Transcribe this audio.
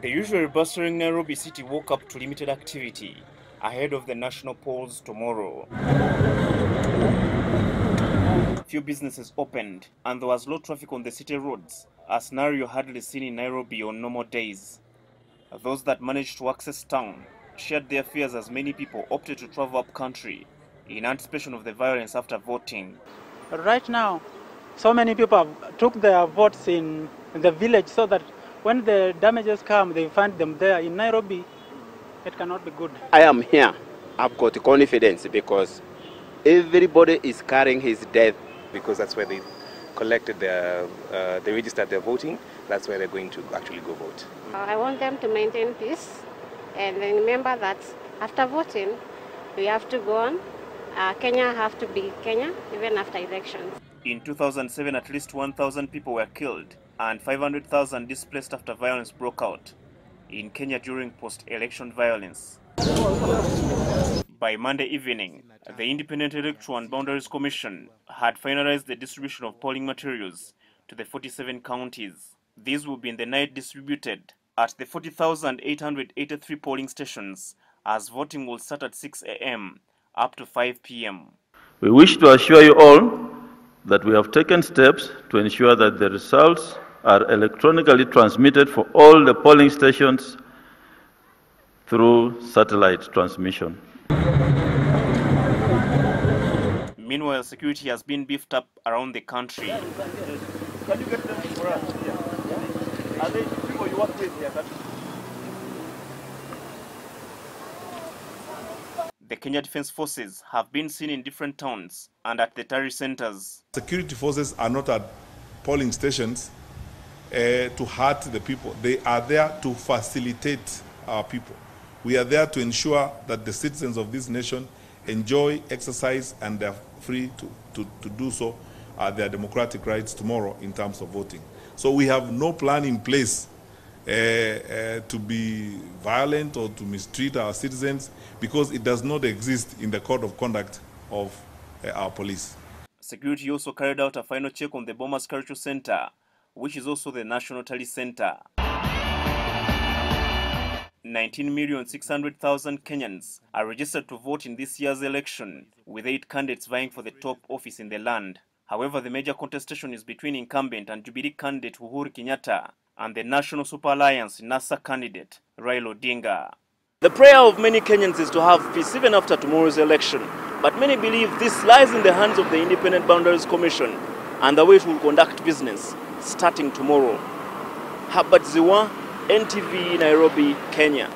The usually bustling Nairobi city woke up to limited activity ahead of the national polls tomorrow. Few businesses opened and there was low traffic on the city roads, a scenario hardly seen in Nairobi on normal days. Those that managed to access town shared their fears as many people opted to travel up country in anticipation of the violence after voting. Right now, so many people took their votes in the village so that when the damages come, they find them there. In Nairobi, it cannot be good. I am here. I've got confidence because everybody is carrying his death. Because that's where they collected they registered their voting. That's where they're going to actually go vote. I want them to maintain peace and remember that after voting, we have to go on. Kenya have to be Kenya even after elections. In 2007, at least 1,000 people were killed and 500,000 displaced after violence broke out in Kenya during post-election violence. By Monday evening, the Independent Electoral and Boundaries Commission had finalized the distribution of polling materials to the 47 counties. These will be in the night distributed at the 40,883 polling stations, as voting will start at 6 a.m. up to 5 p.m. We wish to assure you all that we have taken steps to ensure that the results are electronically transmitted for all the polling stations through satellite transmission. Meanwhile, security has been beefed up around the country. Can you get them for us? Yeah. Are they people you work with here? The Kenya Defense Forces have been seen in different towns and at the terrorist centers. Security forces are not at polling stations to hurt the people. They are there to facilitate our people. We are there to ensure that the citizens of this nation enjoy, exercise, and they're free to do so, their democratic rights tomorrow in terms of voting. So we have no plan in place to be violent or to mistreat our citizens because it does not exist in the code of conduct of our police. Security also carried out a final check on the Bomas Cultural Center, which is also the National Tally Center. 19,600,000 Kenyans are registered to vote in this year's election, with 8 candidates vying for the top office in the land. However, the major contestation is between incumbent and Jubilee candidate Uhuru Kenyatta and the National Super Alliance NASA candidate Raila Odinga. The prayer of many Kenyans is to have peace even after tomorrow's election, but many believe this lies in the hands of the Independent Boundaries Commission and the way it will conduct business starting tomorrow. Habat Ziwa, NTV, Nairobi, Kenya.